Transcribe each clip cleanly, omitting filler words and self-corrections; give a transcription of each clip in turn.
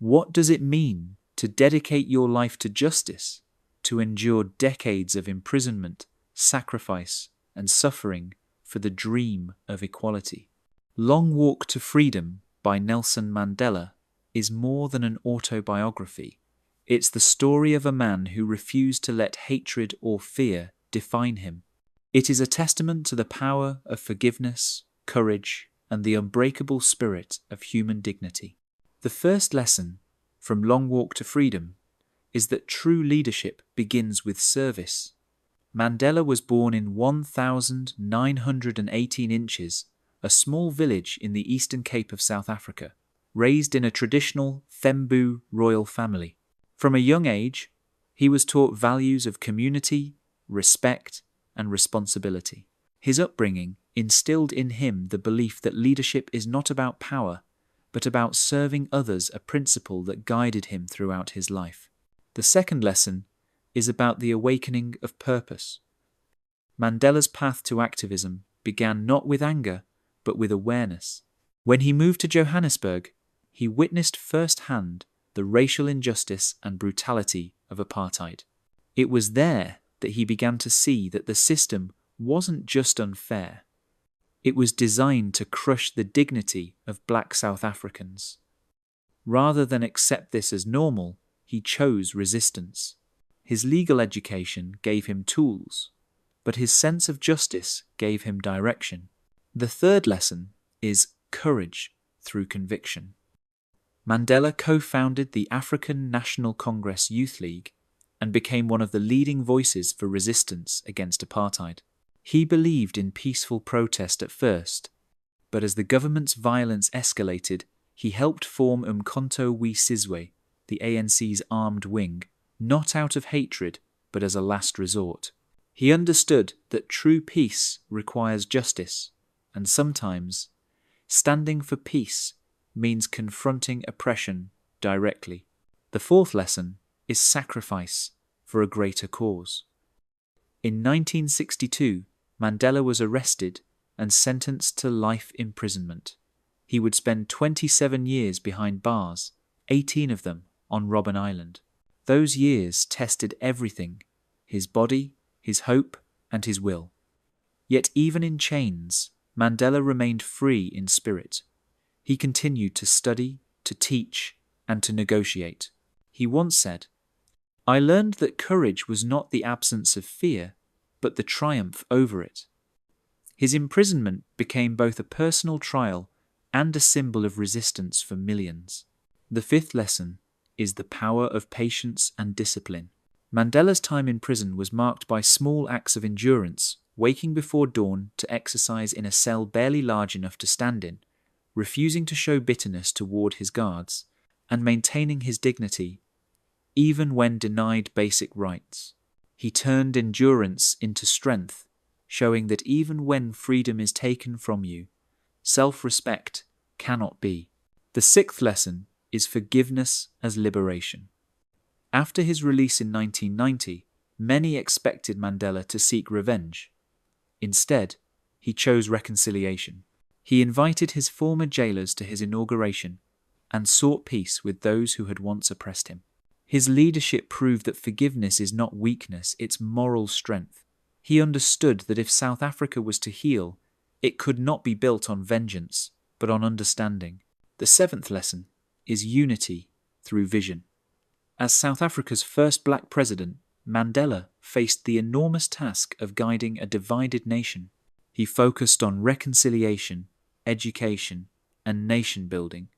What does it mean to dedicate your life to justice, to endure decades of imprisonment, sacrifice, and suffering for the dream of equality? Long Walk to Freedom by Nelson Mandela is more than an autobiography. It's the story of a man who refused to let hatred or fear define him. It is a testament to the power of forgiveness, courage, and the unbreakable spirit of human dignity. The first lesson from Long Walk to Freedom is that true leadership begins with service. Mandela was born in 1918 inches, a small village in the Eastern Cape of South Africa, raised in a traditional Thembu royal family. From a young age, he was taught values of community, respect, and responsibility. His upbringing instilled in him the belief that leadership is not about power, but about serving others, a principle that guided him throughout his life. The second lesson is about the awakening of purpose. Mandela's path to activism began not with anger, but with awareness. When he moved to Johannesburg, he witnessed firsthand the racial injustice and brutality of apartheid. It was there that he began to see that the system wasn't just unfair. It was designed to crush the dignity of black South Africans. Rather than accept this as normal, he chose resistance. His legal education gave him tools, but his sense of justice gave him direction. The third lesson is courage through conviction. Mandela co-founded the African National Congress Youth League and became one of the leading voices for resistance against apartheid. He believed in peaceful protest at first, but as the government's violence escalated, he helped form Umkhonto we Sizwe, the ANC's armed wing, not out of hatred, but as a last resort. He understood that true peace requires justice, and sometimes standing for peace means confronting oppression directly. The fourth lesson is sacrifice for a greater cause. In 1962, Mandela was arrested and sentenced to life imprisonment. He would spend 27 years behind bars, 18 of them on Robben Island. Those years tested everything: his body, his hope, and his will. Yet even in chains, Mandela remained free in spirit. He continued to study, to teach, and to negotiate. He once said, "I learned that courage was not the absence of fear, but the triumph over it." His imprisonment became both a personal trial and a symbol of resistance for millions. The fifth lesson is the power of patience and discipline. Mandela's time in prison was marked by small acts of endurance, waking before dawn to exercise in a cell barely large enough to stand in, refusing to show bitterness toward his guards, and maintaining his dignity even when denied basic rights. He turned endurance into strength, showing that even when freedom is taken from you, self-respect cannot be. The sixth lesson is forgiveness as liberation. After his release in 1990, many expected Mandela to seek revenge. Instead, he chose reconciliation. He invited his former jailers to his inauguration and sought peace with those who had once oppressed him. His leadership proved that forgiveness is not weakness, it's moral strength. He understood that if South Africa was to heal, it could not be built on vengeance, but on understanding. The seventh lesson is unity through vision. As South Africa's first black president, Mandela faced the enormous task of guiding a divided nation. He focused on reconciliation, education, and nation building,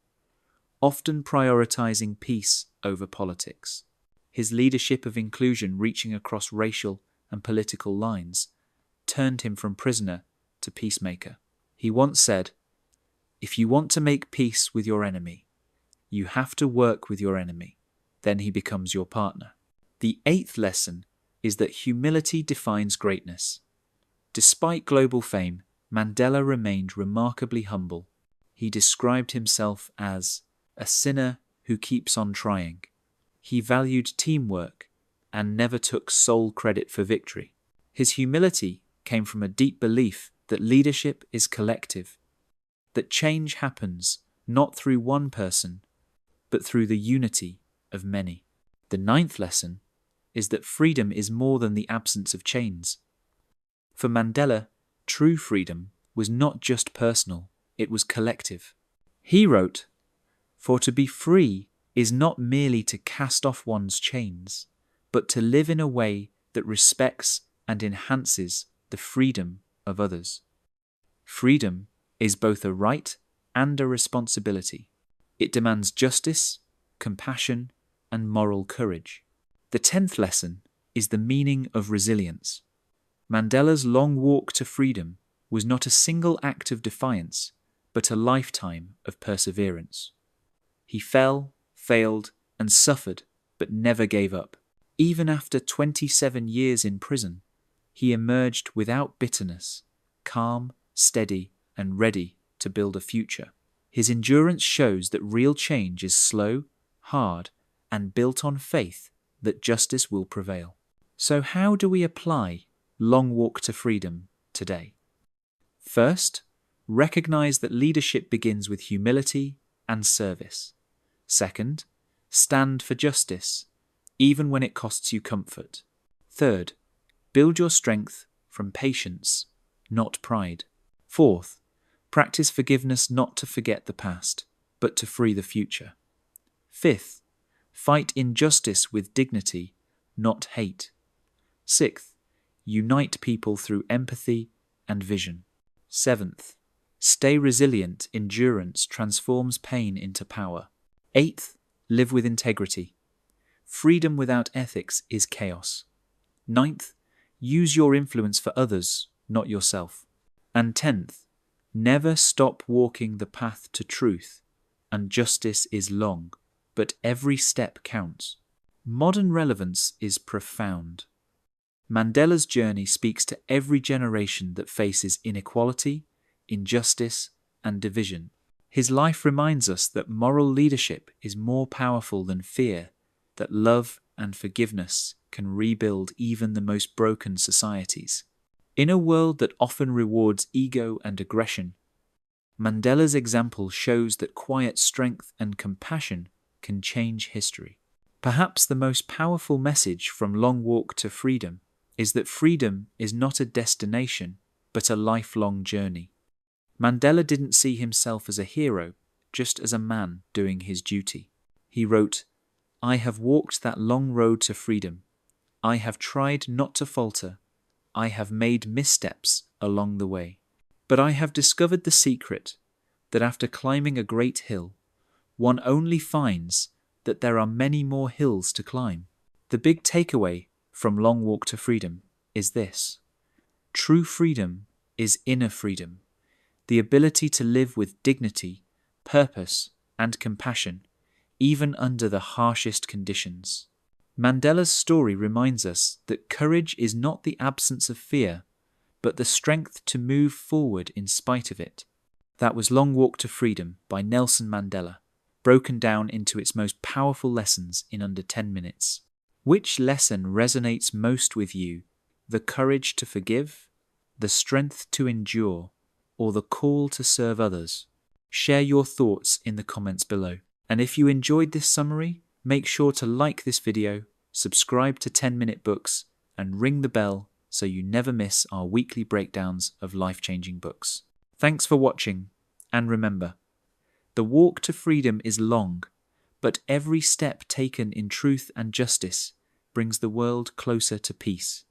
often prioritizing peace over politics. His leadership of inclusion, reaching across racial and political lines, turned him from prisoner to peacemaker. He once said, "If you want to make peace with your enemy, you have to work with your enemy. Then he becomes your partner." The eighth lesson is that humility defines greatness. Despite global fame, Mandela remained remarkably humble. He described himself as a sinner who keeps on trying. He valued teamwork and never took sole credit for victory. His humility came from a deep belief that leadership is collective, that change happens not through one person, but but through the unity of many. The ninth lesson is that freedom is more than the absence of chains. For Mandela, true freedom was not just personal, it was collective. He wrote, "For to be free is not merely to cast off one's chains, but to live in a way that respects and enhances the freedom of others." Freedom is both a right and a responsibility. It demands justice, compassion, and moral courage. The 10th lesson is the meaning of resilience. Mandela's long walk to freedom was not a single act of defiance, but a lifetime of perseverance. He fell, failed, and suffered, but never gave up. Even after 27 years in prison, he emerged without bitterness, calm, steady, and ready to build a future. His endurance shows that real change is slow, hard, and built on faith that justice will prevail. So how do we apply Long Walk to Freedom today? First, recognize that leadership begins with humility and service. Second, stand for justice, even when it costs you comfort. Third, build your strength from patience, not pride. Fourth, practice forgiveness not to forget the past, but to free the future. Fifth, fight injustice with dignity, not hate. Sixth, unite people through empathy and vision. Seventh, stay resilient. Endurance transforms pain into power. Eighth, live with integrity. Freedom without ethics is chaos. Ninth, use your influence for others, not yourself. And 10th, never stop walking the path to truth, and justice is long, but every step counts. Modern relevance is profound. Mandela's journey speaks to every generation that faces inequality, injustice, and division. His life reminds us that moral leadership is more powerful than fear, that love and forgiveness can rebuild even the most broken societies. In a world that often rewards ego and aggression, Mandela's example shows that quiet strength and compassion can change history. Perhaps the most powerful message from Long Walk to Freedom is that freedom is not a destination, but a lifelong journey. Mandela didn't see himself as a hero, just as a man doing his duty. He wrote, "I have walked that long road to freedom. I have tried not to falter. I have made missteps along the way. But I have discovered the secret that after climbing a great hill, one only finds that there are many more hills to climb." The big takeaway from Long Walk to Freedom is this: true freedom is inner freedom, the ability to live with dignity, purpose, and compassion, even under the harshest conditions. Mandela's story reminds us that courage is not the absence of fear, but the strength to move forward in spite of it. That was Long Walk to Freedom by Nelson Mandela, broken down into its most powerful lessons in under 10 minutes. Which lesson resonates most with you? The courage to forgive, the strength to endure, or the call to serve others? Share your thoughts in the comments below. And if you enjoyed this summary, make sure to like this video, subscribe to 10-Minute Books, and ring the bell so you never miss our weekly breakdowns of life-changing books. Thanks for watching, and remember, the walk to freedom is long, but every step taken in truth and justice brings the world closer to peace.